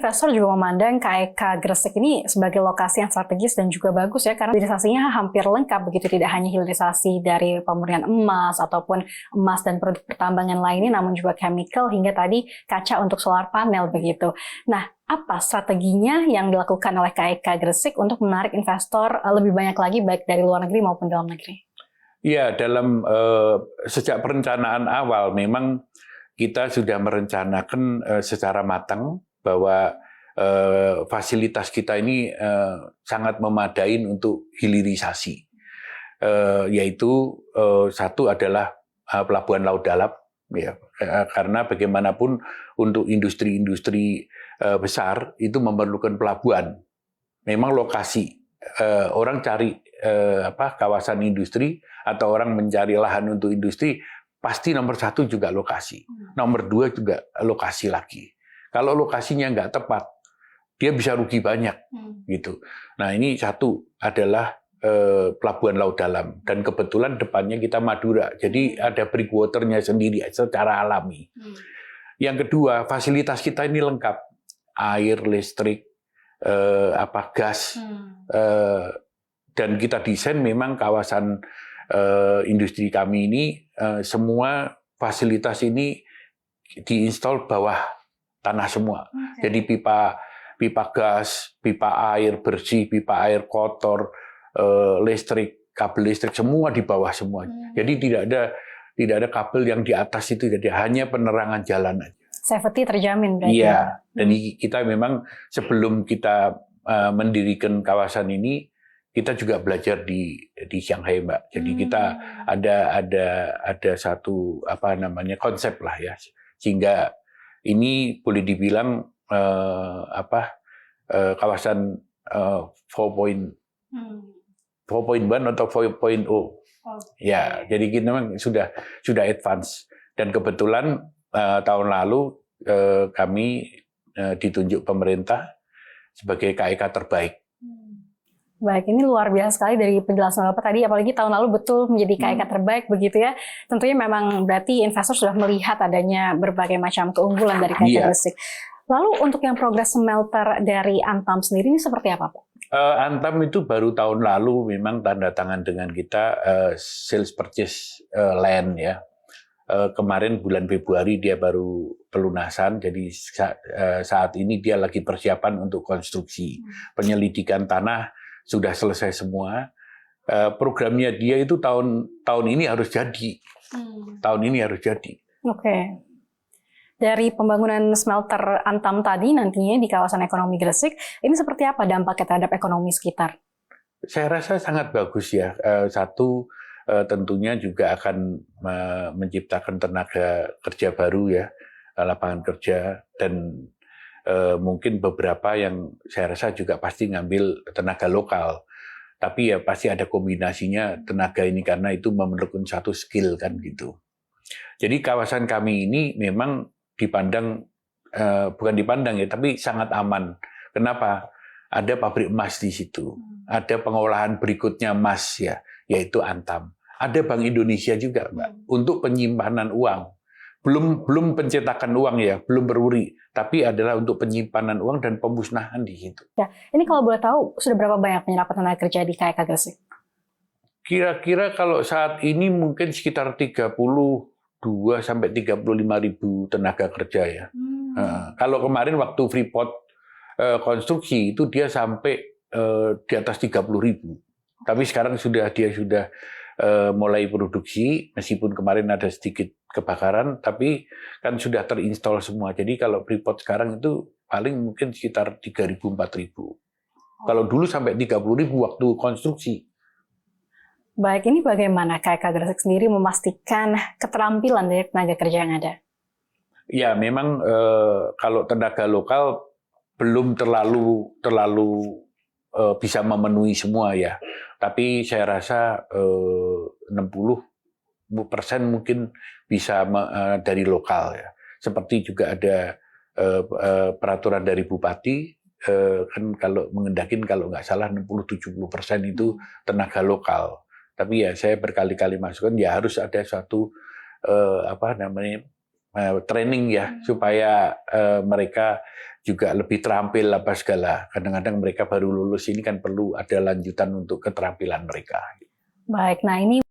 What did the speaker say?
investor juga memandang KEK Gresik ini sebagai lokasi yang strategis dan juga bagus ya, karena hilirisasinya hampir lengkap begitu, tidak hanya hilirisasi dari pemurnian emas ataupun emas dan produk pertambangan lainnya, namun juga chemical hingga tadi kaca untuk solar panel begitu. Nah, apa strateginya yang dilakukan oleh KEK Gresik untuk menarik investor lebih banyak lagi baik dari luar negeri maupun dalam negeri? Ya, dalam sejak perencanaan awal memang kita sudah merencanakan secara matang bahwa fasilitas kita ini sangat memadai untuk hilirisasi, yaitu satu adalah pelabuhan laut dalam, ya, karena bagaimanapun untuk industri-industri besar itu memerlukan pelabuhan. Memang lokasi orang cari kawasan industri atau orang mencari lahan untuk industri, pasti nomor satu juga lokasi, nomor dua juga lokasi lagi. Kalau lokasinya nggak tepat, dia bisa rugi banyak, gitu. Nah ini satu adalah pelabuhan laut dalam, dan kebetulan depannya kita Madura, jadi ada breakwaternya sendiri secara alami. Yang kedua, fasilitas kita ini lengkap, air, listrik, gas, dan kita desain memang kawasan industri kami ini semua fasilitas ini diinstal bawah tanah semua. Jadi pipa gas, pipa air bersih, pipa air kotor, listrik, kabel listrik semua di bawah semua. Jadi tidak ada kabel yang di atas itu, jadi hanya penerangan jalan aja. Safety terjamin berarti. Iya, dan kita memang sebelum kita mendirikan kawasan ini, kita juga belajar di Shanghai, Mbak. Jadi kita ada satu konsep lah ya, sehingga ini boleh dibilang kawasan 4.1 atau 4.0. Ya, jadi kita memang sudah advance, dan kebetulan tahun lalu kami ditunjuk pemerintah sebagai KEK terbaik. Baik, ini luar biasa sekali dari penjelasan Bapak tadi, apalagi tahun lalu betul menjadi KEK terbaik begitu ya. Tentunya memang berarti investor sudah melihat adanya berbagai macam keunggulan dari KEK Gresik. Lalu untuk yang progres smelter dari Antam sendiri ini seperti apa, Pak? Antam itu baru tahun lalu memang tanda tangan dengan kita sales purchase land ya. Kemarin bulan Februari dia baru pelunasan, jadi saat ini dia lagi persiapan untuk konstruksi. Penyelidikan tanah sudah selesai semua. Programnya dia itu tahun ini harus jadi. Tahun ini harus jadi. Oke. Dari pembangunan smelter Antam tadi nantinya di kawasan ekonomi Gresik, ini seperti apa dampaknya terhadap ekonomi sekitar? Saya rasa sangat bagus ya. Satu, tentunya juga akan menciptakan tenaga kerja baru ya, lapangan kerja, dan mungkin beberapa yang saya rasa juga pasti ngambil tenaga lokal. Tapi ya pasti ada kombinasinya tenaga ini karena itu memerlukan satu skill kan gitu. Jadi kawasan kami ini memang dipandang, bukan dipandang ya, tapi sangat aman. Kenapa? Ada pabrik emas di situ. Ada pengolahan berikutnya emas ya, yaitu Antam. Ada Bank Indonesia juga, Mbak, untuk penyimpanan uang. Belum pencetakan uang ya, belum beruri, tapi adalah untuk penyimpanan uang dan pemusnahan di situ. Ya, ini kalau boleh tahu sudah berapa banyak penyerapan tenaga kerja di KEK Gresik? Kira-kira kalau saat ini mungkin sekitar 32 sampai 35.000 tenaga kerja ya. Kalau kemarin waktu Freeport konstruksi itu dia sampai di atas 30.000. Tapi sekarang dia sudah mulai produksi, meskipun kemarin ada sedikit kebakaran, tapi kan sudah terinstall semua. Jadi kalau Freeport sekarang itu paling mungkin sekitar 3.000-4.000. Kalau dulu sampai 30.000 waktu konstruksi. Baik, ini bagaimana KEK Gresik sendiri memastikan keterampilan dari tenaga kerja yang ada? Ya, memang kalau tenaga lokal belum terlalu bisa memenuhi semua ya. Tapi saya rasa 60% mungkin bisa dari lokal ya. Seperti juga ada peraturan dari bupati, kan kalau mengendakin kalau nggak salah 60-70% itu tenaga lokal. Tapi ya saya berkali-kali masukkan ya harus ada suatu training ya supaya mereka juga lebih terampil apa segala. Kadang-kadang mereka baru lulus ini kan perlu ada lanjutan untuk keterampilan mereka. Baik, nah ini